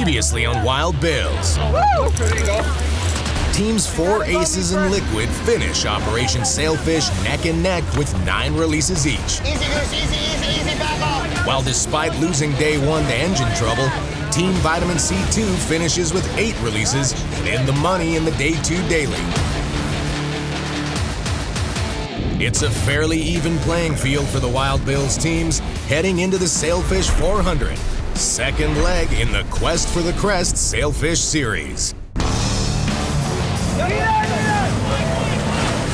Previously on Wild Billz. Teams 4 Aces and Liquid finish Operation Sailfish neck and neck with 9 releases each. Easy, Goose, easy, back off. While despite losing day 1 to engine trouble, Team Vitamin C2 finishes with 8 releases and in the money in the day 2 daily. It's a fairly even playing field for the Wild Billz teams heading into the Sailfish 400, second leg in the Quest for the Crest Sailfish Series.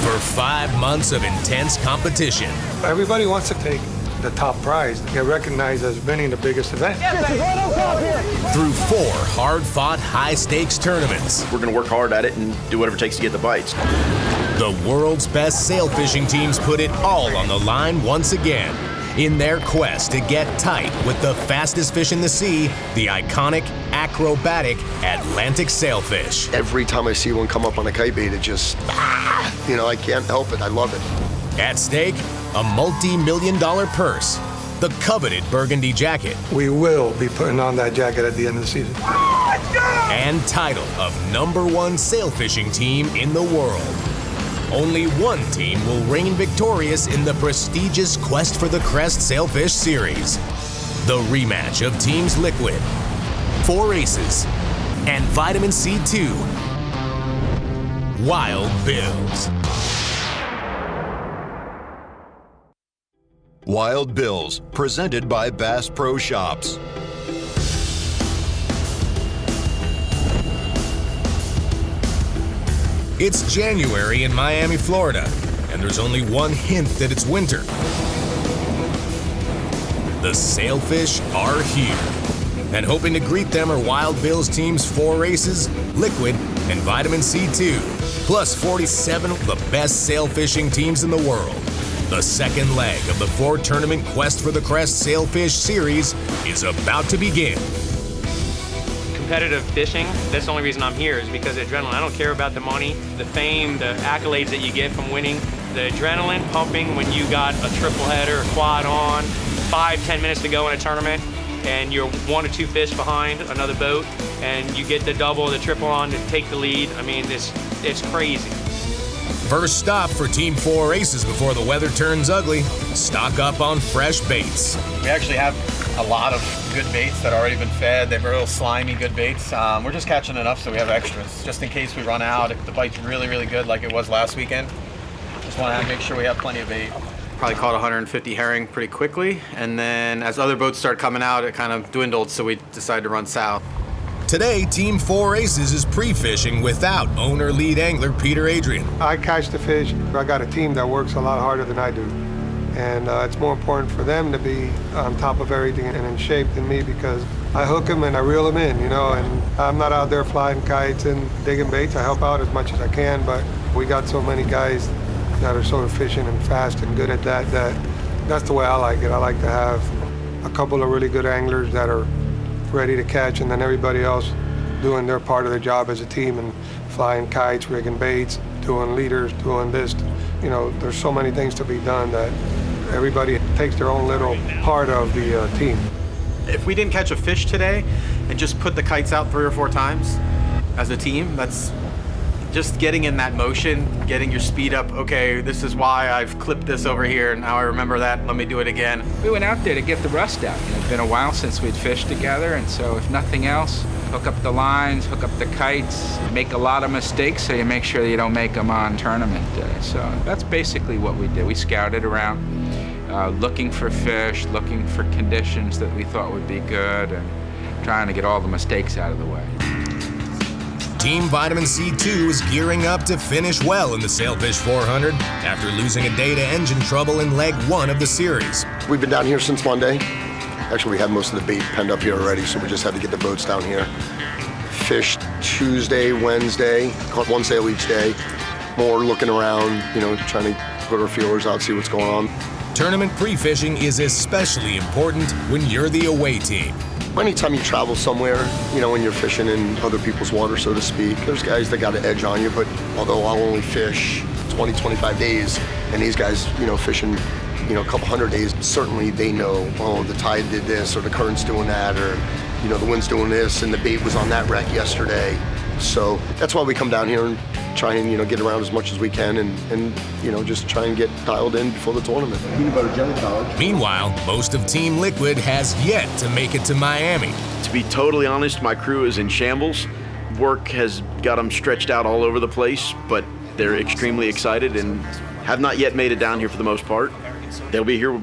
For 5 months of intense competition. Everybody wants to take the top prize, get recognized as winning the biggest event. Through 4 hard-fought, high-stakes tournaments. We're going to work hard at it and do whatever it takes to get the bites. The world's best sail fishing teams put it all on the line once again in their quest to get tight with the fastest fish in the sea, the iconic, acrobatic Atlantic sailfish. Every time I see one come up on a kite bait, it just, I can't help it. I love it. At stake, a multi-million-dollar purse, the coveted burgundy jacket. We will be putting on that jacket at the end of the season. And title of #1 sailfishing team in the world. Only one team will reign victorious in the prestigious Quest for the Crest Sailfish Series. The rematch of Teams Liquid, 4 Aces, and Vitamin C2. Wild Billz. Wild Billz, presented by Bass Pro Shops. It's January in Miami, Florida, and there's only one hint that it's winter. The sailfish are here, and hoping to greet them are Wild Billz teams 4 Aces, Liquid, and Vitamin C2, plus 47 of the best sailfishing teams in the world. The second leg of the 4-tournament Quest for the Crest Sailfish Series is about to begin. Competitive fishing, that's the only reason I'm here is because of adrenaline. I don't care about the money, the fame, the accolades that you get from winning. The adrenaline pumping when you got a triple header, a quad on, 5-10 minutes to go in a tournament, and you're 1 or 2 fish behind another boat, and you get the double, the triple on to take the lead. I mean, it's crazy. First stop for Team 4 Aces before the weather turns ugly. Stock up on fresh baits. We actually have a lot of good baits that have already been fed. They're real slimy, good baits. We're just catching enough so we have extras, just in case we run out. If the bite's really, really good like it was last weekend, just want to make sure we have plenty of bait. Probably caught 150 herring pretty quickly, and then as other boats started coming out, it kind of dwindled, so we decided to run south. Today, Team 4 Aces is pre-fishing without owner lead angler Peter Adrian. I catch the fish. I got a team that works a lot harder than I do. And it's more important for them to be on top of everything and in shape than me because I hook them and I reel them in, and I'm not out there flying kites and digging baits. I help out as much as I can, but we got so many guys that are so efficient and fast and good at that's the way I like it. I like to have a couple of really good anglers that are ready to catch, and then everybody else doing their part of the job as a team and flying kites, rigging baits, doing leaders, doing this. There's so many things to be done that everybody takes their own little part of the team. If we didn't catch a fish today and just put the kites out 3 or 4 times as a team, that's just getting in that motion, getting your speed up. Okay, this is why I've clipped this over here, and now I remember that, let me do it again. We went out there to get the rust out. It's been a while since we'd fished together, and so if nothing else, hook up the lines, hook up the kites, make a lot of mistakes so you make sure you don't make them on tournament day. So that's basically what we did. We scouted around, looking for fish, looking for conditions that we thought would be good, and trying to get all the mistakes out of the way. Team Vitamin C2 is gearing up to finish well in the Sailfish 400 after losing a day to engine trouble in leg 1 of the series. We've been down here since Monday. Actually, we had most of the bait penned up here already, so we just had to get the boats down here. Fished Tuesday, Wednesday, caught 1 sail each day. More looking around, trying to put our feelers out, see what's going on. Tournament pre-fishing is especially important when you're the away team. Anytime you travel somewhere, when you're fishing in other people's water, so to speak, there's guys that got an edge on you, but although I'll only fish 20, 25 days, and these guys, fishing, a couple hundred days, certainly they know, oh, the tide did this, or the current's doing that, or you know, the wind's doing this and the bait was on that wreck yesterday. So that's why we come down here and try and, you know, get around as much as we can and you know, just try and get dialed in before the tournament. Peanut butter jelly college. Meanwhile, most of Team Liquid has yet to make it to Miami. To be totally honest, my crew is in shambles. Work has got them stretched out all over the place, but they're extremely excited and have not yet made it down here for the most part. They'll be here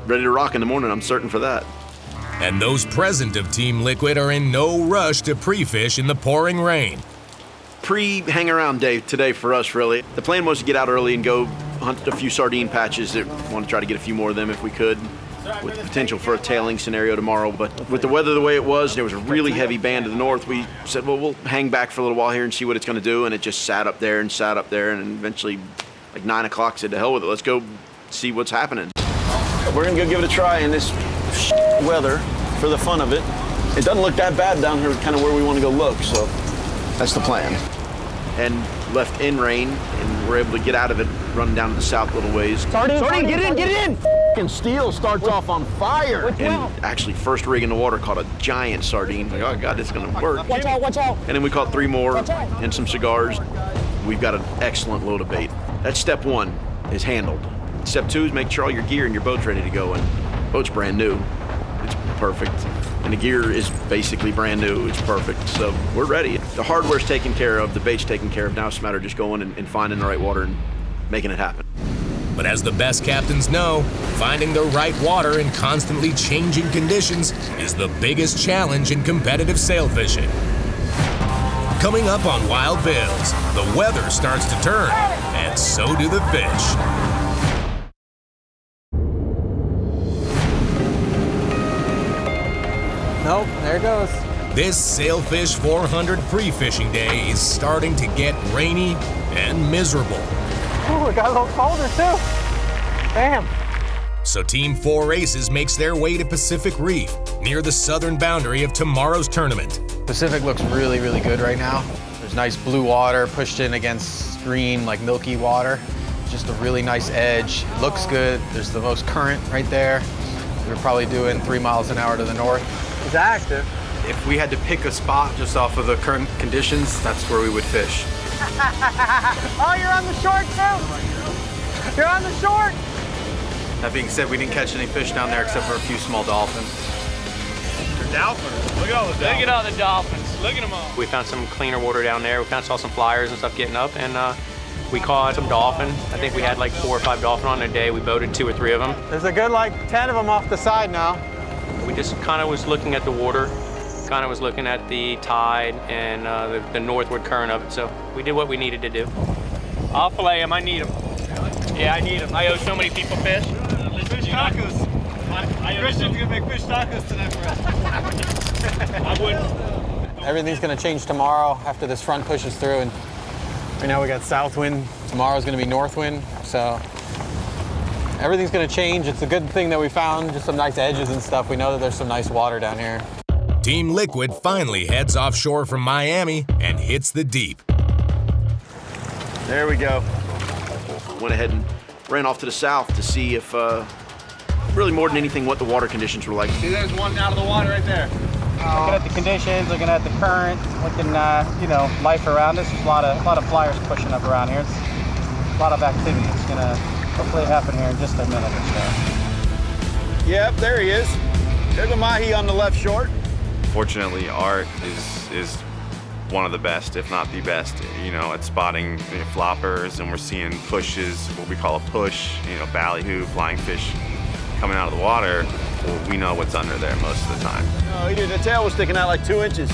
ready to rock in the morning, I'm certain for that. And those present of Team Liquid are in no rush to pre-fish in the pouring rain. Pre-hang around day today for us, really. The plan was to get out early and go hunt a few sardine patches. Want to try to get a few more of them if we could, with the potential for a tailing scenario tomorrow. But with the weather the way it was, there was a really heavy band to the north. We said, well, we'll hang back for a little while here and see what it's going to do. And it just sat up there, and eventually, like 9 o'clock, said, to hell with it. Let's go see what's happening. We're going to go give it a try in this weather for the fun of it. It doesn't look that bad down here, kind of where we want to go look, so that's the plan. And left in rain, and we're able to get out of it, running down to the south a little ways. Sardine, get in! F***ing steel starts off on fire. And actually, first rig in the water caught a giant sardine. Like, oh God, it's gonna work. Watch out. And then we caught 3 more and some cigars. We've got an excellent load of bait. That's step 1, is handled. Step 2 is make sure all your gear and your boat's ready to go. And boat's brand new. It's perfect. And the gear is basically brand new. It's perfect. So we're ready. The hardware's taken care of. The bait's taken care of. Now it's a matter of just going and finding the right water and making it happen. But as the best captains know, finding the right water in constantly changing conditions is the biggest challenge in competitive sail fishing. Coming up on Wild Billz, the weather starts to turn, and so do the fish. Nope, there it goes. This Sailfish 400 pre-fishing day is starting to get rainy and miserable. Ooh, it got a little colder too. Damn. So Team 4 Aces makes their way to Pacific Reef, near the southern boundary of tomorrow's tournament. Pacific looks really, really good right now. There's nice blue water pushed in against green, like milky water. Just a really nice edge. It looks good. There's the most current right there. We're probably doing 3 miles an hour to the north. It's active. If we had to pick a spot just off of the current conditions, that's where we would fish. Oh, you're on the short too? You're on the short? That being said, we didn't catch any fish down there except for a few small dolphins. They're dolphins. Look at all the dolphins. Look at all the dolphins. Look at them all. We found some cleaner water down there. We saw some flyers and stuff getting up, and we caught some dolphin. I think we had like 4 or 5 dolphin on a day. We boated 2 or 3 of them. There's a good like 10 of them off the side now. We just kind of was looking at the water, kind of was looking at the tide and the northward current of it. So we did what we needed to do. I'll fillet them. I need them. Yeah, I need them. I owe so many people fish. Fish tacos. Christian's gonna make fish tacos tonight for us. I wouldn't. Everything's gonna change tomorrow after this front pushes through, and right now we got south wind. Tomorrow's gonna be north wind, so everything's gonna change. It's a good thing that we found just some nice edges and stuff. We know that there's some nice water down here. Team Liquid finally heads offshore from Miami and hits the deep. There we go. Went ahead and ran off to the south to see if, really more than anything, what the water conditions were like. See, there's one out of the water right there. Looking at the conditions, looking at the current, looking, life around us. There's a lot of flyers pushing up around here. It's a lot of activity. It's gonna hopefully happen here in just a minute or so. Yep, there he is. There's a mahi on the left short. Fortunately, Art is one of the best, if not the best, at spotting floppers, and we're seeing pushes, what we call a push, ballyhoo, flying fish coming out of the water. Well, we know what's under there most of the time. Oh, he did. The tail was sticking out like 2 inches.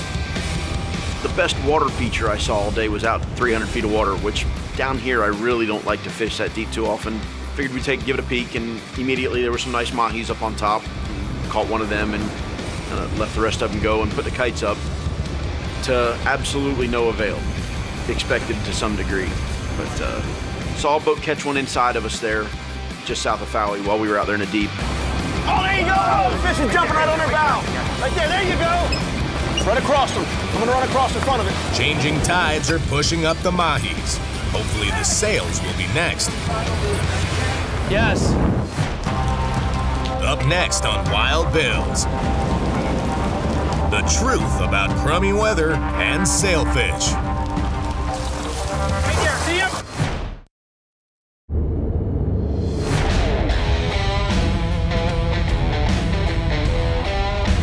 The best water feature I saw all day was out 300 feet of water, which down here I really don't like to fish that deep too often. Figured we'd give it a peek, and immediately there were some nice mahis up on top. Caught one of them and left the rest of them go and put the kites up to absolutely no avail. Expected to some degree, but saw a boat catch one inside of us there, just south of Fowley while we were out there in the deep. Oh, there you go! The fish is jumping right on their bow. Right there you go! Right across them. I'm gonna run across in front of it. Changing tides are pushing up the mahis. Hopefully the sails will be next. Yes. Up next on Wild Billz. The truth about crummy weather and sailfish. Right there, see him?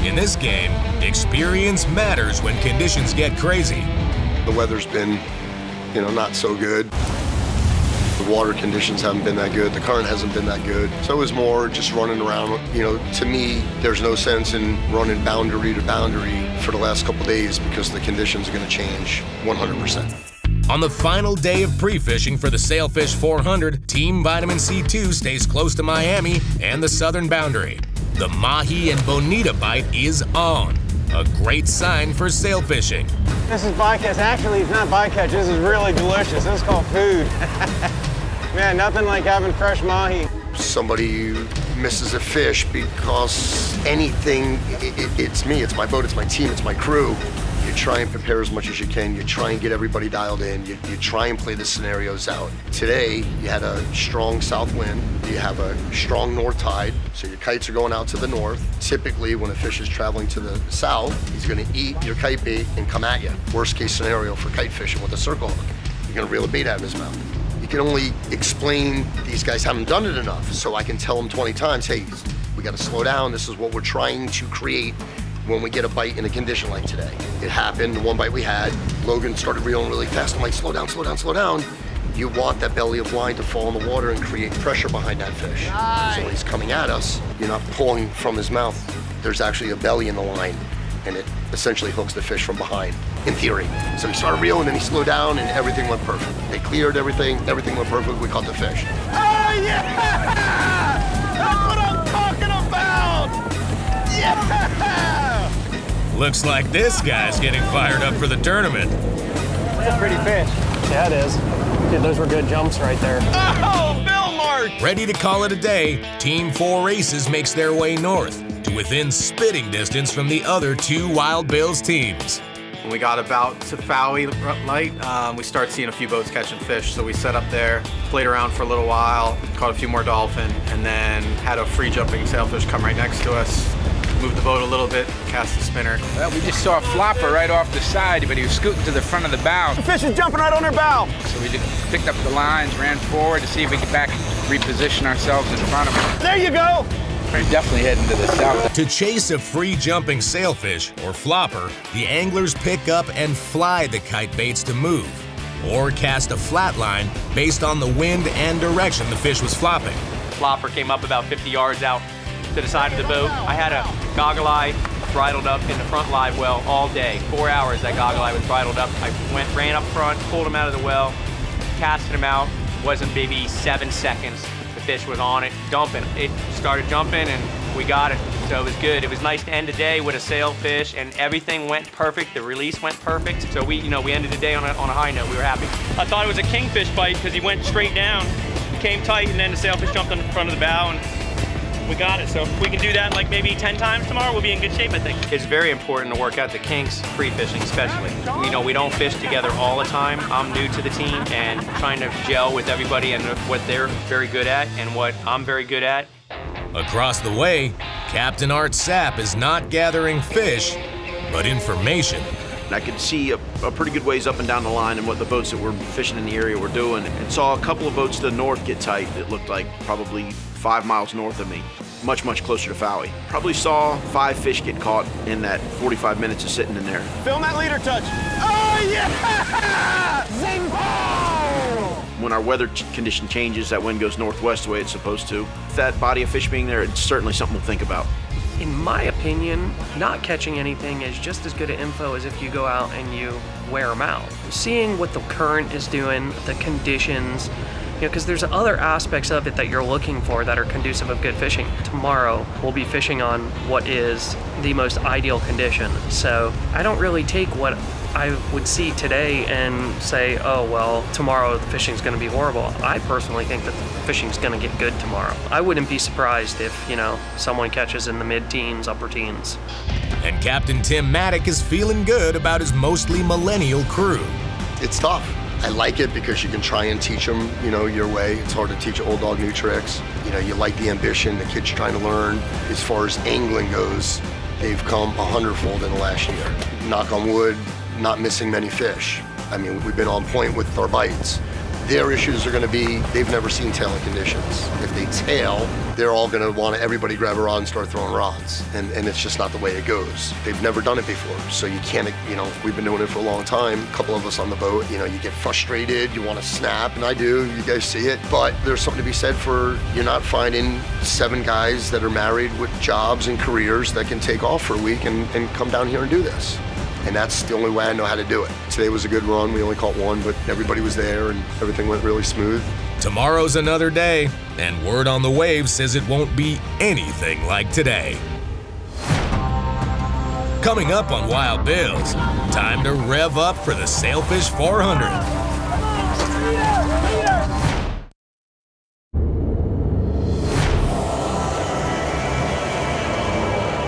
In this game, experience matters when conditions get crazy. The weather's been, not so good. The water conditions haven't been that good. The current hasn't been that good. So it was more just running around. To me, there's no sense in running boundary to boundary for the last couple days because the conditions are going to change 100%. On the final day of pre-fishing for the Sailfish 400, Team Vitamin C2 stays close to Miami and the southern boundary. The mahi and bonita bite is on. A great sign for sailfishing. This is bycatch. Actually, it's not bycatch. This is really delicious. This is called food. Man, nothing like having fresh mahi. Somebody misses a fish because anything, it's me, it's my boat, it's my team, it's my crew. You try and prepare as much as you can. You try and get everybody dialed in. You try and play the scenarios out. Today, you had a strong south wind. You have a strong north tide, so your kites are going out to the north. Typically, when a fish is traveling to the south, he's gonna eat your kite bait and come at you. Worst case scenario for kite fishing with a circle hook. You're gonna reel a bait out of his mouth. You can only explain these guys haven't done it enough, so I can tell them 20 times, hey, we gotta slow down. This is what we're trying to create when we get a bite in a condition like today. It happened, the one bite we had, Logan started reeling really fast. I'm like, slow down, slow down, slow down. You want that belly of line to fall in the water and create pressure behind that fish. Nice. So when he's coming at us, you're not pulling from his mouth. There's actually a belly in the line, and it essentially hooks the fish from behind, in theory. So he started reeling, then he slowed down, and everything went perfect. They cleared everything went perfect, we caught the fish. Oh, yeah! That's what I'm talking about! Yeah! Looks like this guy's getting fired up for the tournament. That's a pretty fish. Yeah, it is. Dude, those were good jumps right there. Oh, Bill Mark! Ready to call it a day, Team 4 Aces makes their way north to within spitting distance from the other two Wild Billz teams. When we got about to Fowey light, we started seeing a few boats catching fish. So we set up there, played around for a little while, caught a few more dolphin, and then had a free jumping sailfish come right next to us. Moved the boat a little bit, cast the spinner. Well, we just saw a flopper right off the side, but he was scooting to the front of the bow. The fish is jumping right on her bow. So we just picked up the lines, ran forward to see if we could reposition ourselves in front of him. There you go. We're definitely heading to the south. To chase a free jumping sailfish, or flopper, the anglers pick up and fly the kite baits to move, or cast a flat line based on the wind and direction the fish was flopping. Flopper came up about 50 yards out to the side of the boat. I had a goggle eye bridled up in the front live well all day. 4 hours that goggle eye was bridled up. I ran up front, pulled him out of the well, casted him out. Wasn't maybe 7 seconds. The fish was on it, dumping. It started jumping and we got it. So it was good. It was nice to end the day with a sailfish and everything went perfect. The release went perfect. So we ended the day on a high note. We were happy. I thought it was a kingfish bite because he went straight down, came tight, and then the sailfish jumped on the front of the bow and we got it. So if we can do that like maybe 10 times tomorrow, we'll be in good shape, I think. It's very important to work out the kinks pre-fishing, especially. We don't fish together all the time. I'm new to the team and trying to gel with everybody and what they're very good at and what I'm very good at. Across the way, Captain Art Sapp is not gathering fish, but information. And I could see a pretty good ways up and down the line and what the boats that were fishing in the area were doing, and saw a couple of boats to the north get tight that looked like probably 5 miles north of me, much closer to Fowey. Probably saw 5 fish get caught in that 45 minutes of sitting in there. Film that leader touch. Oh, yeah! Zing ball! When our weather condition changes, that wind goes northwest the way it's supposed to. That body of fish being there, it's certainly something to think about. In my opinion, not catching anything is just as good an info as if you go out and you wear them out. Seeing what the current is doing, the conditions, because there's other aspects of it that you're looking for that are conducive of good fishing. Tomorrow, we'll be fishing on what is the most ideal condition. So I don't really take what I would see today and say, oh, well, tomorrow the fishing's gonna be horrible. I personally think that the fishing's gonna get good tomorrow. I wouldn't be surprised if, someone catches in the mid-teens, upper teens. And Captain Tim Maddock is feeling good about his mostly millennial crew. It's tough. I like it because you can try and teach them, your way. It's hard to teach old dog new tricks. You like the ambition, the kid's trying to learn. As far as angling goes, they've come 100-fold in the last year. Knock on wood, not missing many fish. I mean, we've been on point with our bites. Their issues are going to be, they've never seen tailing conditions. If they tail, they're all going to want everybody grab a rod and start throwing rods. And it's just not the way it goes. They've never done it before. So you can't, we've been doing it for a long time. A couple of us on the boat, you get frustrated, you want to snap, and I do, you guys see it. But there's something to be said for you're not finding 7 guys that are married with jobs and careers that can take off for a week and come down here and do this. And that's the only way I know how to do it. Today was a good run. We only caught 1, but everybody was there and everything went really smooth. Tomorrow's another day, and word on the wave says it won't be anything like today. Coming up on Wild Billz, time to rev up for the Sailfish 400.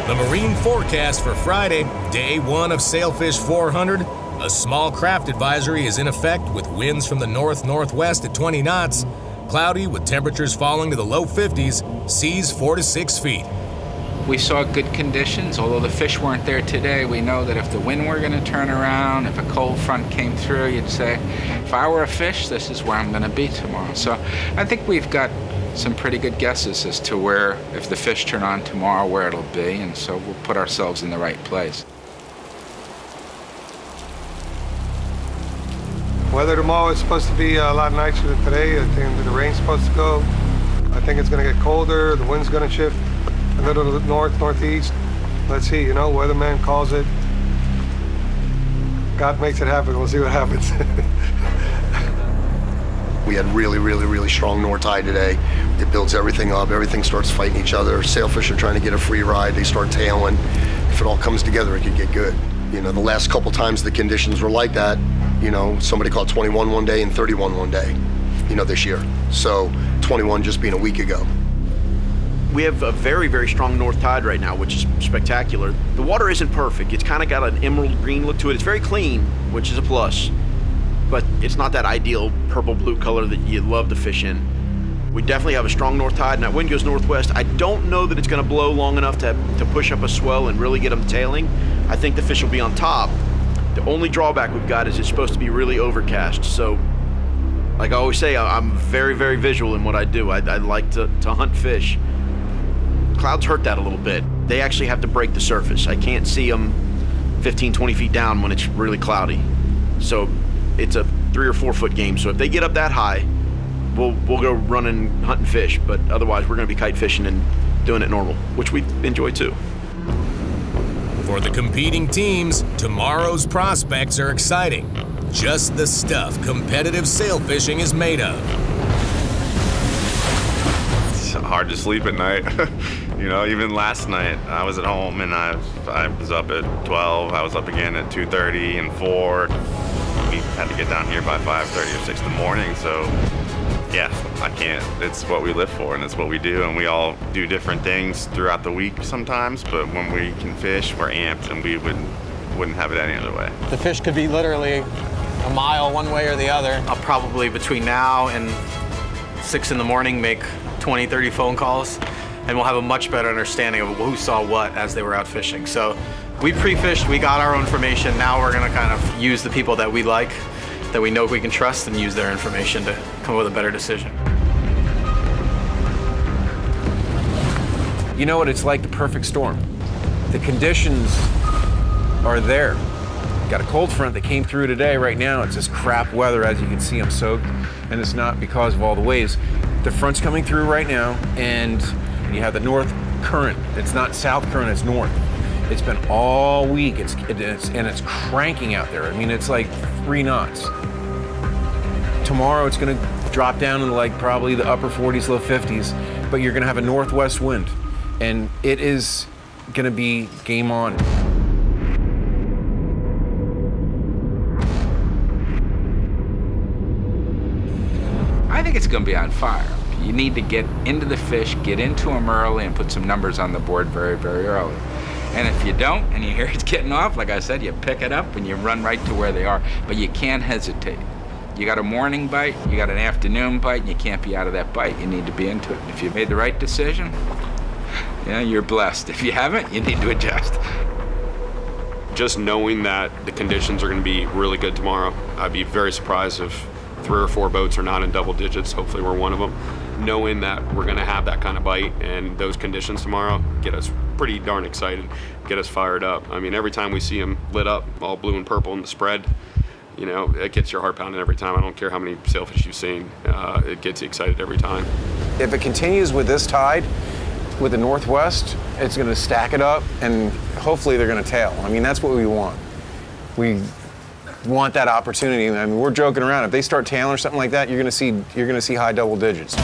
The marine forecast for Friday, day 1 of Sailfish 400. A small craft advisory is in effect with winds from the north-northwest at 20 knots. Cloudy with temperatures falling to the low 50s, seas 4 to 6 feet. We saw good conditions, although the fish weren't there today. We know that if the wind were going to turn around, if a cold front came through, you'd say, if I were a fish, this is where I'm going to be tomorrow. So I think we've got some pretty good guesses as to where, if the fish turn on tomorrow, where it'll be, and so we'll put ourselves in the right place. Weather tomorrow is supposed to be a lot nicer than today. I think the rain's supposed to go. I think it's going to get colder. The wind's going to shift a little to the north, northeast. Let's see, weatherman calls it. God makes it happen. We'll see what happens. We had really, really, really strong north tide today. It builds everything up. Everything starts fighting each other. Sailfish are trying to get a free ride. They start tailing. If it all comes together, it could get good. The last couple times the conditions were like that, somebody caught 21 one day and 31 one day, this year. So 21 just being a week ago. We have a very, very strong north tide right now, which is spectacular. The water isn't perfect. It's kind of got an emerald green look to it. It's very clean, which is a plus. But it's not that ideal purple-blue color that you love to fish in. We definitely have a strong north tide, and that wind goes northwest. I don't know that it's going to blow long enough to push up a swell and really get them tailing. I think the fish will be on top. The only drawback we've got is it's supposed to be really overcast. So, like I always say, I'm very, very visual in what I do. I like to hunt fish. Clouds hurt that a little bit. They actually have to break the surface. I can't see them 15, 20 feet down when it's really cloudy. So it's a 3 or 4 foot game. So if they get up that high, we'll go running, hunting fish. But otherwise, we're going to be kite fishing and doing it normal, which we enjoy too. For the competing teams, tomorrow's prospects are exciting. Just the stuff competitive sailfishing is made of. It's hard to sleep at night. Even last night, I was at home and I was up at 12. I was up again at 2:30 and 4. We had to get down here by 5:30 or 6 in the morning. So, yeah, I can't. It's what we live for and it's what we do. And we all do different things throughout the week sometimes. But when we can fish, we're amped and we wouldn't have it any other way. The fish could be literally a mile one way or the other. I'll probably between now and 6 in the morning make 20, 30 phone calls, and we'll have a much better understanding of who saw what as they were out fishing. So we pre-fished, we got our own information. Now we're gonna kind of use the people that we like, that we know we can trust, and use their information to come up with a better decision. You know what it's like, the perfect storm. The conditions are there. Got a cold front that came through today. Right now it's just crap weather. As you can see, I'm soaked, and it's not because of all the waves. The front's coming through right now, and you have the north current. It's not south current, it's north. It's been all week, and it's cranking out there. I mean, it's like 3 knots. Tomorrow it's gonna drop down into like probably the upper 40s, low 50s, but you're gonna have a northwest wind, and it is gonna be game on. I think it's going to be on fire. You need to get into the fish, get into them early, and put some numbers on the board very, very early. And if you don't, and you hear it's getting off, like I said, you pick it up and you run right to where they are. But you can't hesitate. You got a morning bite, you got an afternoon bite, and you can't be out of that bite. You need to be into it. If you made the right decision, Yeah, you're blessed. If you haven't, you need to adjust. Just knowing that the conditions are going to be really good tomorrow, I'd be very surprised if 3 or 4 boats are not in double digits. Hopefully we're one of them. Knowing that we're going to have that kind of bite and those conditions tomorrow get us pretty darn excited, get us fired up. I mean, every time we see them lit up, all blue and purple in the spread, you know, it gets your heart pounding every time. I don't care how many sailfish you've seen. It gets you excited every time. If it continues with this tide, with the northwest, it's going to stack it up, and hopefully they're going to tail. I mean, that's what we want. We want that opportunity. I mean, we're joking around. If they start tailing or something like that, you're going to see high double digits.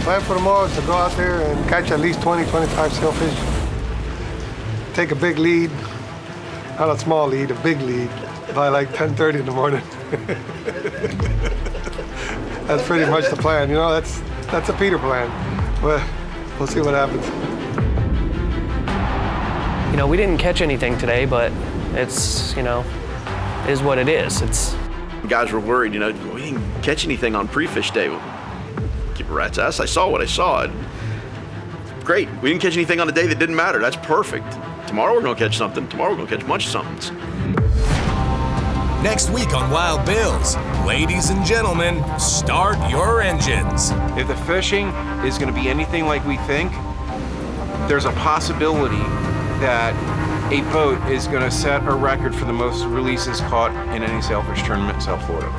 Plan for tomorrow is to go out there and catch at least 20, 25 sailfish. Take a big lead, not a small lead, a big lead, by like 10:30 in the morning. That's pretty much the plan. You know, that's a Peter plan. But we'll see what happens. You know, we didn't catch anything today, but it's, you know, it is what it is. It's. Guys were worried, you know, we didn't catch anything on pre-fish day. Keep a rat's ass. I saw what I saw. Great. We didn't catch anything on a day that didn't matter. That's perfect. Tomorrow we're going to catch something. Tomorrow we're going to catch a bunch of somethings. Next week on Wild Billz, ladies and gentlemen, start your engines. If the fishing is going to be anything like we think, there's a possibility that a boat is going to set a record for the most releases caught in any sailfish tournament in South Florida.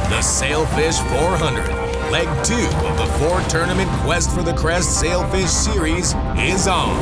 The Sailfish 400, leg 2 of the 4-tournament Quest for the Crest Sailfish Series is on.